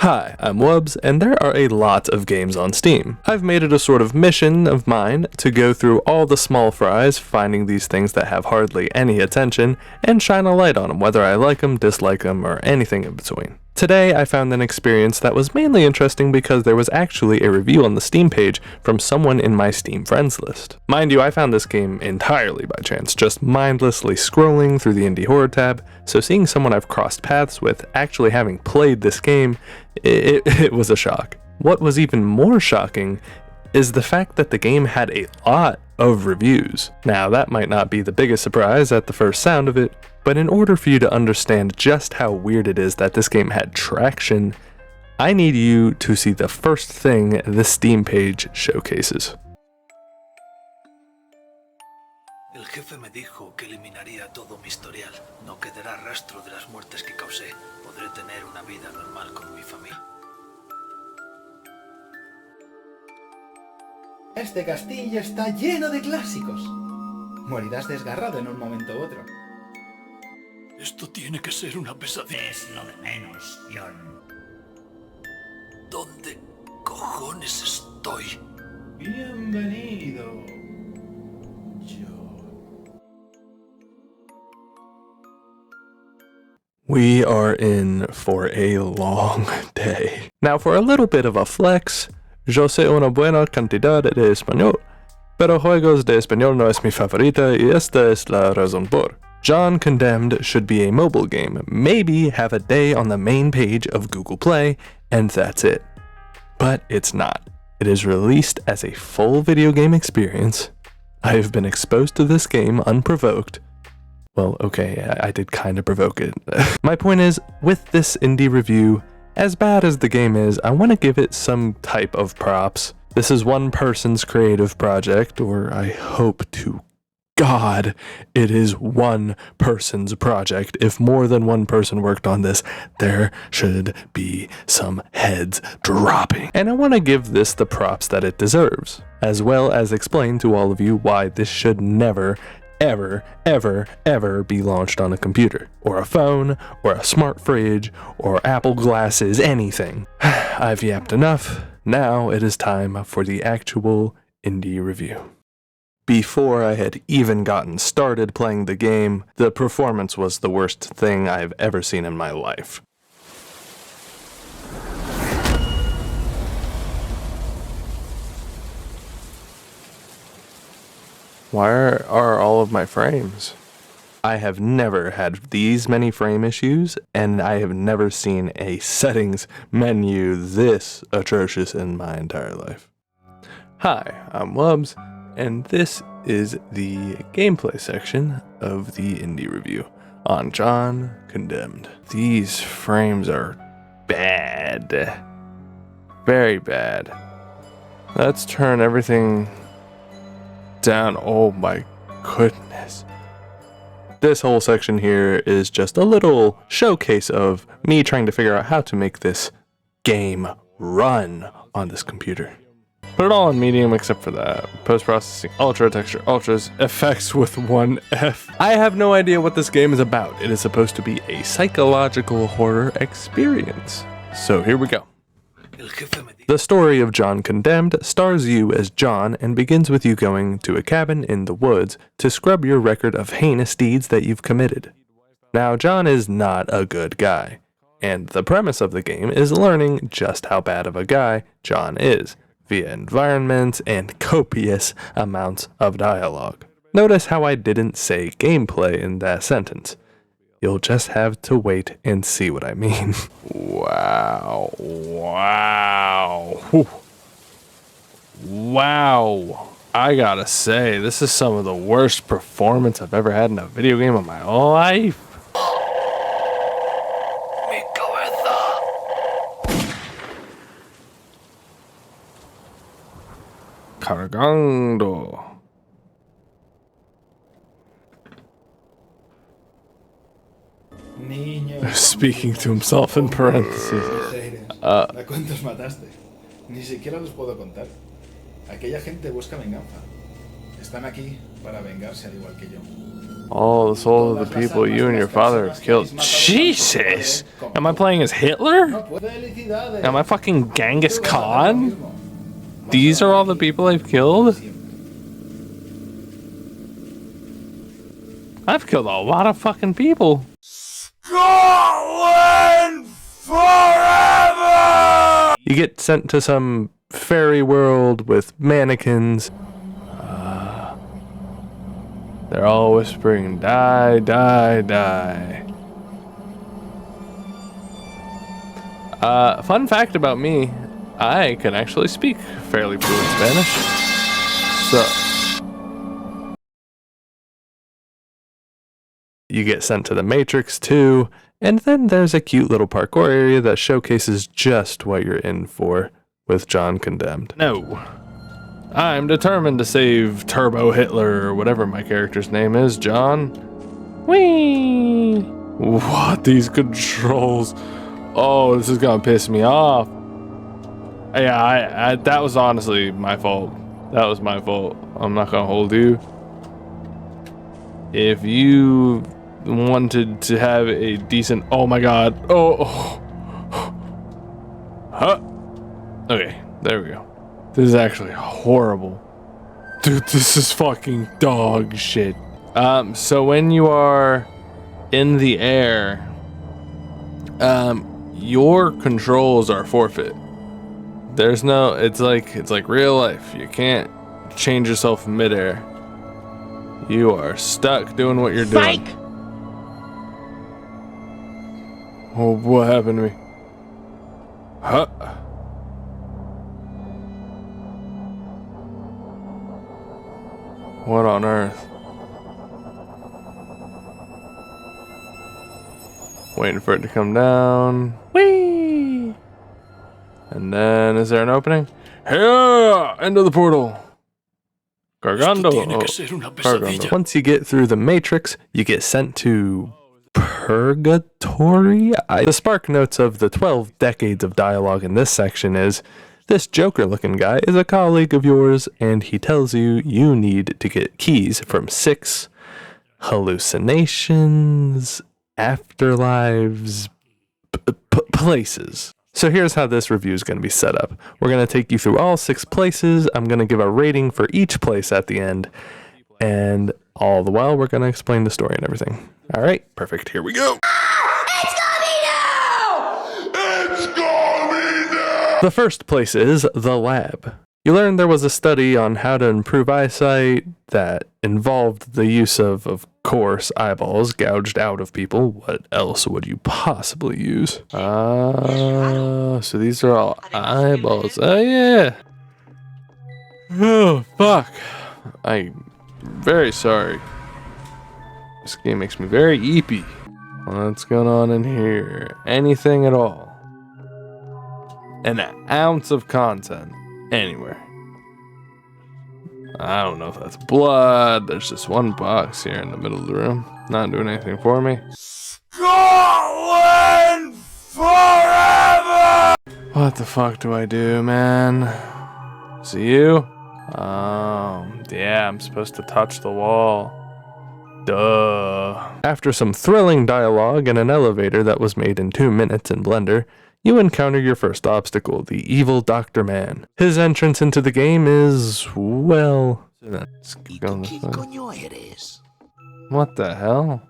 Hi, I'm Wubs, and there are a lot of games on Steam. I've made it a sort of mission of mine to go through all the small fries, finding these things that have hardly any attention, and shine a light on them, whether I like them, dislike them, or anything in between. Today, I found an experience that was mainly interesting because there was actually a review on the Steam page from someone in my Steam friends list. Mind you, I found this game entirely by chance, just mindlessly scrolling through the indie horror tab, so seeing someone I've crossed paths with actually having played this game, it was a shock. What was even more shocking is the fact that the game had a lot of reviews. Now, that might not be the biggest surprise at the first sound of it, but in order for you to understand just how weird it is that this game had traction, I need you to see the first thing this Steam page showcases. El jefe me dijo que eliminaría todo mi historial. No quedará rastro de las muertes que causé. Podré tener una vida normal con mi familia. Este castillo está lleno de clásicos. Morirás desgarrado en un momento u otro. Esto tiene que ser una pesadilla. Es lo de menos, John. ¿Dónde cojones estoy? Bienvenido, John. We are in for a long day. Now, for a little bit of a flex, yo sé una buena cantidad de español, pero juegos de español no es mi favorita y esta es la razón por. John Condemned should be a mobile game, maybe have a day on the main page of Google Play, and that's it. But it's not. It is released as a full video game experience. I have been exposed to this game unprovoked. Well, okay, I did kind of provoke it. My point is, with this indie review, as bad as the game is, I want to give it some type of props. This is one person's creative project, or I hope to God, it is one person's project. If more than one person worked on this, there should be some heads dropping. And I want to give this the props that it deserves, as well as explain to all of you why this should never, ever, ever, ever be launched on a computer, or a phone, or a smart fridge, or Apple glasses, anything. I've yapped enough. Now it is time for the actual indie review. Before I had even gotten started playing the game, the performance was the worst thing I've ever seen in my life. Why are all of my frames? I have never had these many frame issues, and I have never seen a settings menu this atrocious in my entire life. Hi, I'm Wubs, and this is the gameplay section of the indie review on John Condemned. These frames are bad. Very bad. Let's turn everything down. Oh my goodness. This whole section here is just a little showcase of me trying to figure out how to make this game run on this computer. Put it all on medium except for that. Post-processing, ultra texture, ultras, effects with one F. I have no idea what this game is about. It is supposed to be a psychological horror experience. So here we go. The story of John Condemned stars you as John and begins with you going to a cabin in the woods to scrub your record of heinous deeds that you've committed. Now, John is not a good guy, and the premise of the game is learning just how bad of a guy John is, via environments and copious amounts of dialogue. Notice how I didn't say gameplay in that sentence. You'll just have to wait and see what I mean. Wow. Wow. Whew. Wow. I gotta say, this is some of the worst performance I've ever had in a video game in my life. Mi cabeza. Cargando. Niño. Speaking to himself in parentheses. ¿A cuántos mataste? Ni siquiera los puedo contar. Aquella gente busca venganza. Están aquí para vengarse al igual que yo. All the souls of the people you and your father have killed. Jesus! Am I playing as Hitler? Am I fucking Genghis Khan? These are all the people I've killed? I've killed a lot of fucking people. Scotland forever! You get sent to some fairy world with mannequins. They're all whispering, die, die, die. Fun fact about me, I can actually speak fairly fluent Spanish. So, you get sent to the Matrix too, and then there's a cute little parkour area that showcases just what you're in for with John Condemned. No. I'm determined to save Turbo Hitler, or whatever my character's name is, John. Whee! What, these controls? Oh, this is gonna piss me off. Yeah, that was honestly my fault. That was my fault. I'm not gonna hold you. If you wanted to have a decent, oh my god. Huh? Okay, there we go. This is actually horrible. Dude, this is fucking dog shit. So when you are in the air, your controls are forfeit. There's no, it's like real life. You can't change yourself midair. You are stuck doing what you're doing. Psych! Oh, what happened to me? Huh? What on earth? Waiting for it to come down. Whee! And then, is there an opening? Yeah! Into the portal. Gargando. Gargando. Once you get through the Matrix, you get sent to Purgatory? The spark notes of the 12 decades of dialogue in this section is, this Joker-looking guy is a colleague of yours, and he tells you you need to get keys from 6 hallucinations, afterlives, places. So here's how this review is going to be set up. We're going to take you through all 6 places. I'm going to give a rating for each place at the end. And all the while, we're going to explain the story and everything. All right, perfect. Here we go. The first place is the lab. You learn there was a study on how to improve eyesight that involved the use of course, eyeballs gouged out of people. What else would you possibly use? So these are all eyeballs. Oh, yeah. Oh, fuck. I'm very sorry. This game makes me very eepy. What's going on in here? Anything at all? An ounce of content anywhere. I don't know if that's blood. There's just one box here in the middle of the room. Not doing anything for me. Scotland forever! What the fuck do I do, man? Is it you? Oh, yeah, I'm supposed to touch the wall. Duh. After some thrilling dialogue in an elevator that was made in 2 minutes in Blender, you encounter your first obstacle, the evil Dr. Man. His entrance into the game is, well... What the hell?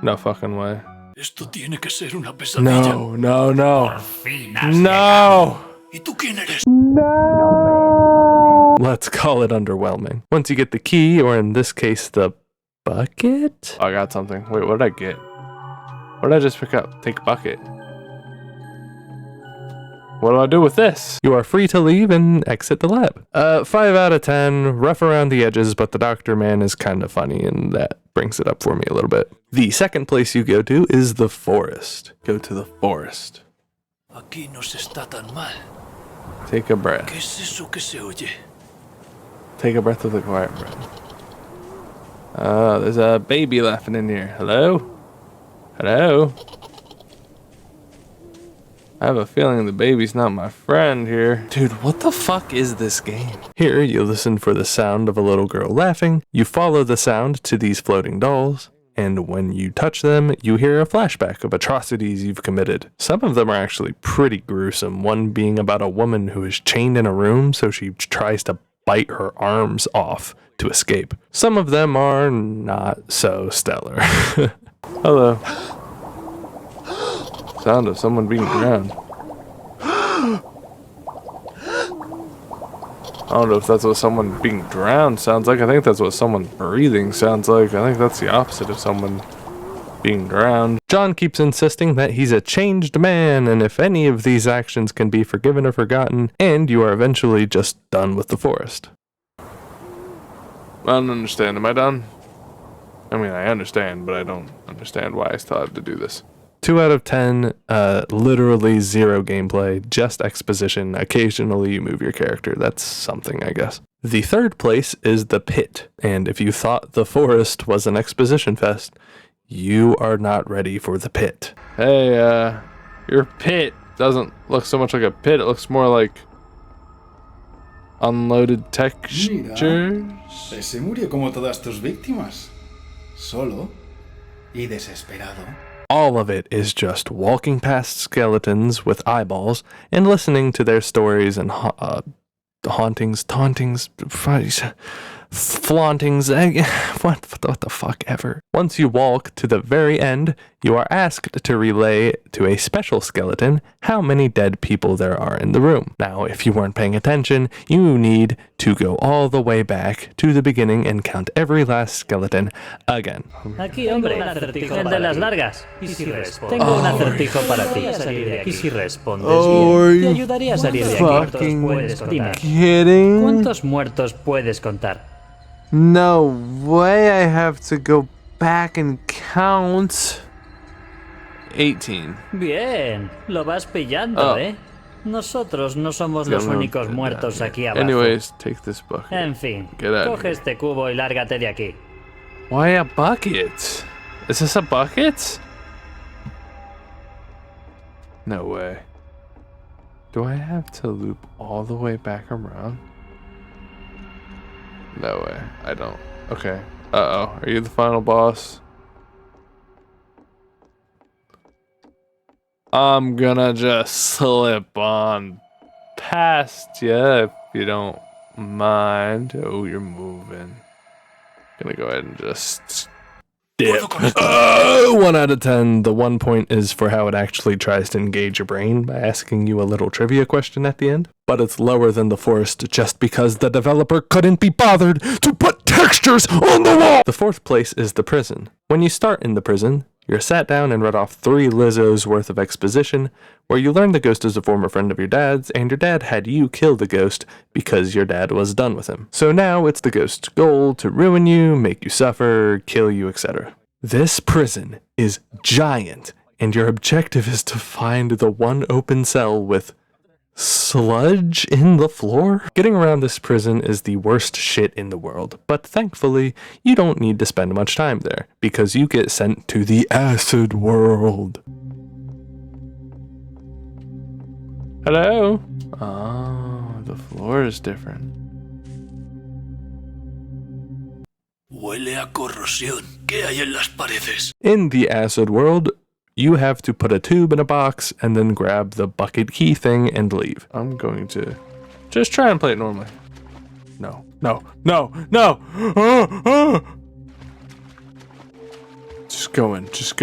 No fucking way. Esto tiene que ser una pesadilla. No, no, no. Por fin has No! ¿Y tú quién eres? Let's call it underwhelming. Once you get the key, or in this case, the bucket? Oh, I got something. Wait, what did I get? What did I just pick up? Take bucket. What do I do with this? You are free to leave and exit the lab. 5 out of 10, rough around the edges, but the Dr. Man is kind of funny, and that brings it up for me a little bit. The second place you go to is the forest. Go to the forest. Aquí no se está tan mal. Take a breath. ¿Qué es eso que se oye? Take a breath of the quiet breath. There's a baby laughing in here. Hello? Hello? I have a feeling the baby's not my friend here. Dude, what the fuck is this game? Here, you listen for the sound of a little girl laughing, you follow the sound to these floating dolls, and when you touch them, you hear a flashback of atrocities you've committed. Some of them are actually pretty gruesome, one being about a woman who is chained in a room, so she tries to bite her arms off to escape. Some of them are not so stellar. Hello. Sound of someone being drowned. I don't know if that's what someone being drowned sounds like. I think that's what someone breathing sounds like. I think that's the opposite of someone being drowned. John keeps insisting that he's a changed man, and if any of these actions can be forgiven or forgotten, and you are eventually just done with the forest. I don't understand. Am I done? I mean, I understand, but I don't understand why I still have to do this. 2 out of 10, literally 0 gameplay, just exposition. Occasionally you move your character. That's something, I guess. The third place is the pit, and if you thought the forest was an exposition fest, you are not ready for the pit. Hey, your pit doesn't look so much like a pit, it looks more like unloaded textures. Mira, ese murió como todas tus víctimas. Solo y desesperado. All of it is just walking past skeletons with eyeballs and listening to their stories and hauntings, tauntings, flauntings, what the fuck ever. Once you walk to the very end, you are asked to relay to a special skeleton how many dead people there are in the room. Now, if you weren't paying attention, you need to go all the way back to the beginning and count every last skeleton again. Aquí, hombre, el de las largas. ¿Y si tengo un acertijo para ti. ¿Y si respondes bien? Te ayudaría a salir de aquí. Dime, Kidding? ¿cuántos muertos puedes contar? No way I have to go back and count. 18. Bien, lo vas pillando, ¿eh? Nosotros no somos los únicos muertos aquí abajo. Anyways, take this bucket. En fin, Get out of coge este cubo y lárgate de aquí. Why a bucket? Is this a bucket? No way. Do I have to loop all the way back around? No way. I don't. Okay. Uh-oh. Are you the final boss? I'm gonna just slip on past you if you don't mind. Oh, you're moving. Gonna go ahead and just dip. 1 out of 10. The 1 point is for how it actually tries to engage your brain by asking you a little trivia question at the end. But it's lower than the forest just because the developer couldn't be bothered to put textures on the wall. The 4th place is the prison. When you start in the prison, you're sat down and read off 3 Lizzos worth of exposition, where you learn the ghost is a former friend of your dad's, and your dad had you kill the ghost because your dad was done with him. So now it's the ghost's goal to ruin you, make you suffer, kill you, etc. This prison is giant, and your objective is to find the one open cell with sludge in the floor? Getting around this prison is the worst shit in the world, but thankfully, you don't need to spend much time there, because you get sent to the acid world. Hello? Oh, the floor is different. Huele a corrosión. ¿Qué hay en las paredes? In the acid world, you have to put a tube in a box and then grab the bucket key thing and leave. I'm going to just try and play it normally. No. Just go in. Just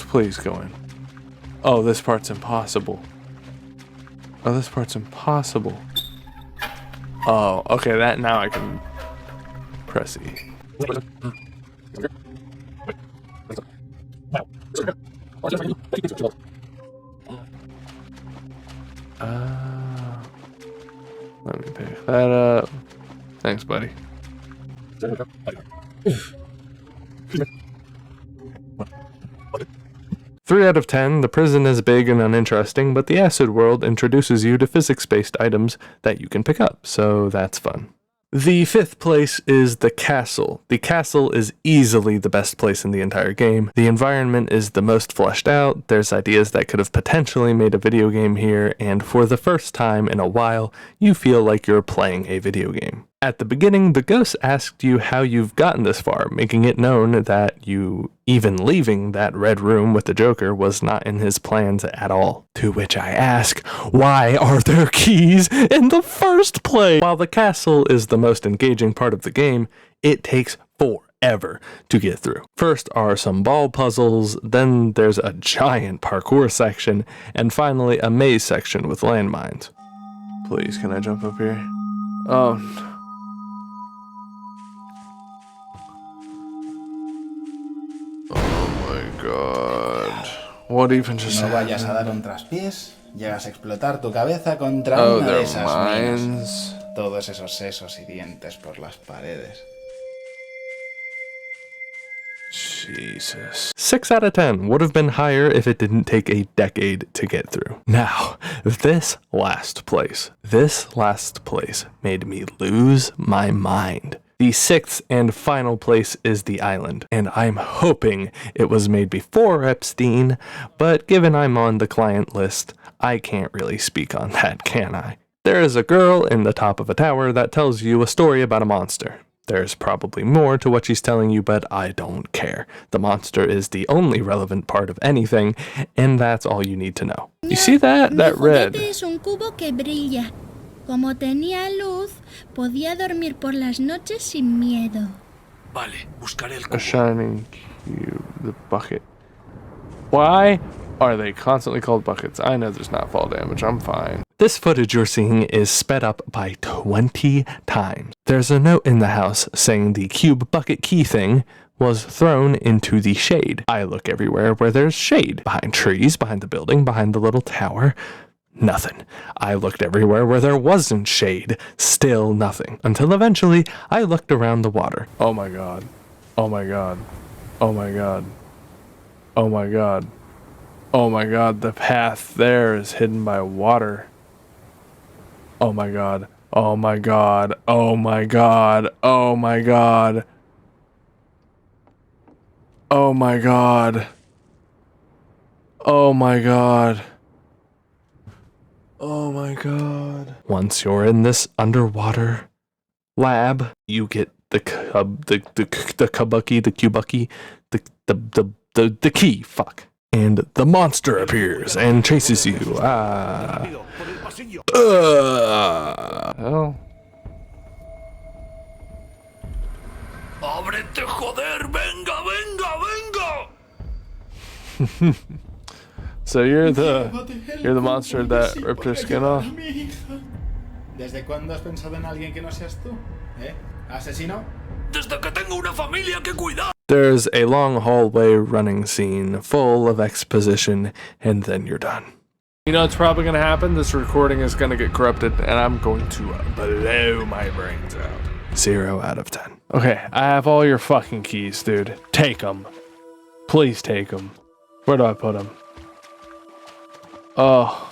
please go in. Oh, this part's impossible. Oh, okay, that now I can press E. Let me pick that up. Thanks, buddy. 3 out of 10, the prison is big and uninteresting, but the acid world introduces you to physics-based items that you can pick up, so that's fun. The fifth place is the castle. The castle is easily the best place in the entire game. The environment is the most fleshed out. There's ideas that could have potentially made a video game here, and for the first time in a while, you feel like you're playing a video game. At the beginning, the ghost asked you how you've gotten this far, making it known that you even leaving that red room with the Joker was not in his plans at all. To which I ask, why are there keys in the first place? While the castle is the most engaging part of the game, it takes forever to get through. First are some ball puzzles, then there's a giant parkour section, and finally a maze section with landmines. Please, can I jump up here? Oh, no. God. What even just No vayas a dar un traspiés, llegas a explotar tu cabeza contra una de esas minas. Todos esos sesos y dientes por las paredes. Jesus. 6 out of 10 would have been higher if it didn't take a decade to get through. Now, this last place made me lose my mind. The sixth and final place is the island, and I'm hoping it was made before Epstein, but given I'm on the client list, I can't really speak on that, can I? There is a girl in the top of a tower that tells you a story about a monster. There's probably more to what she's telling you, but I don't care. The monster is the only relevant part of anything, and that's all you need to know. You see that? That red. Es un cubo que brilla. Como tenía luz, podía dormir por las noches sin miedo. Vale, buscaré el A cubo. shining cube, the bucket. Why are they constantly called buckets? I know there's not fall damage, I'm fine. This footage you're seeing is sped up by 20 times. There's a note in the house saying the cube bucket key thing was thrown into the shade. I look everywhere where there's shade. Behind trees, behind the building, behind the little tower. Nothing. I looked everywhere where there wasn't shade. Still nothing. Until eventually, I looked around the water. Oh my god. Oh my god. Oh my god. Oh my god. Oh my god, the path there is hidden by water. Oh my god. Oh my god. Oh my god. Oh my god. Oh my god. Oh my god. Oh my god. Once you're in this underwater lab, you get the key, fuck. And the monster appears and chases you. Hell. ¡Ábrete, joder! ¡Venga, venga, venga! So you're the monster that ripped her skin off? ¿Desde cuándo has pensado en alguien que no seas tú? ¿Asesino? ¡Desde que tengo una familia que cuidar! There's a long hallway running scene full of exposition, and then you're done. You know what's probably going to happen? This recording is going to get corrupted, and I'm going to blow my brains out. 0 out of 10. Okay, I have all your fucking keys, dude. Take them. Please take them. Where do I put them? Oh,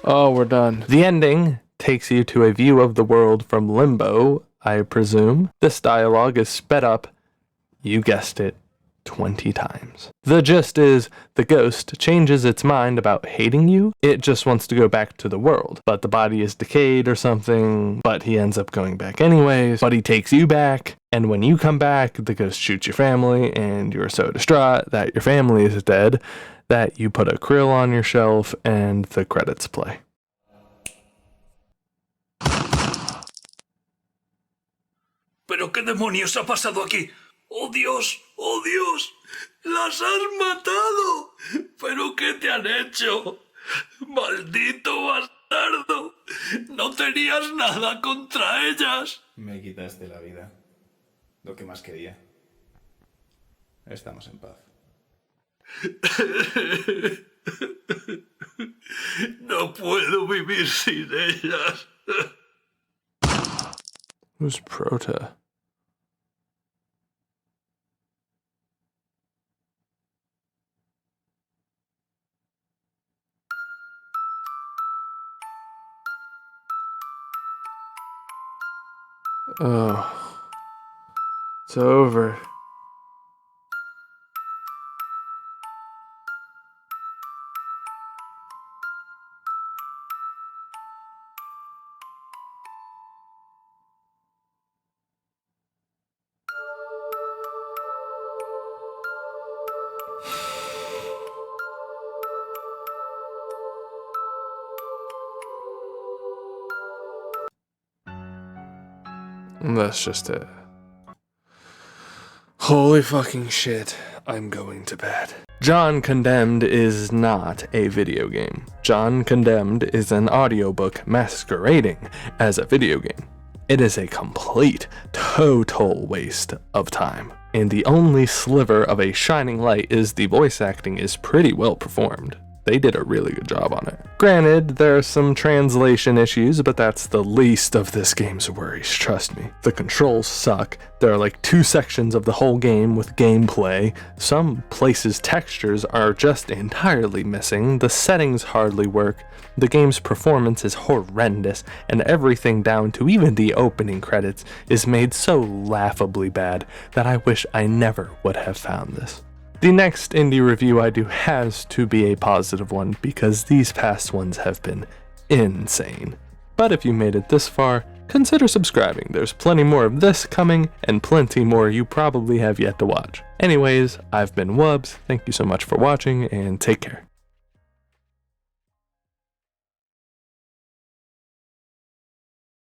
we're done. The ending takes you to a view of the world from limbo, I presume. This dialogue is sped up, you guessed it, 20 times. The gist is, the ghost changes its mind about hating you. It just wants to go back to the world, but the body is decayed or something, but he ends up going back anyways, but he takes you back, and when you come back, the ghost shoots your family, and you're so distraught that your family is dead, that you put a krill on your shelf, and the credits play. ¿Pero qué demonios ha pasado aquí? ¡Oh Dios! ¡Oh Dios! ¡Las has matado! ¿Pero qué te han hecho? ¡Maldito bastardo! ¡No tenías nada contra ellas! Me quitaste la vida. Lo que más quería. Estamos en paz. No puedo vivir sin ellas. Who's Prota? Oh, it's over. And that's just it. Holy fucking shit, I'm going to bed. John Condemned is not a video game. John Condemned is an audiobook masquerading as a video game. It is a complete, total waste of time. And the only sliver of a shining light is the voice acting is pretty well performed. They did a really good job on it. Granted, there are some translation issues, but that's the least of this game's worries, trust me. The controls suck. There are like 2 sections of the whole game with gameplay. Some places textures are just entirely missing. The settings hardly work. The game's performance is horrendous, and everything down to even the opening credits is made so laughably bad that I wish I never would have found this. The next indie review I do has to be a positive one because these past ones have been insane. But if you made it this far, consider subscribing. There's plenty more of this coming and plenty more you probably have yet to watch. Anyways, I've been Wubs. Thank you so much for watching and take care.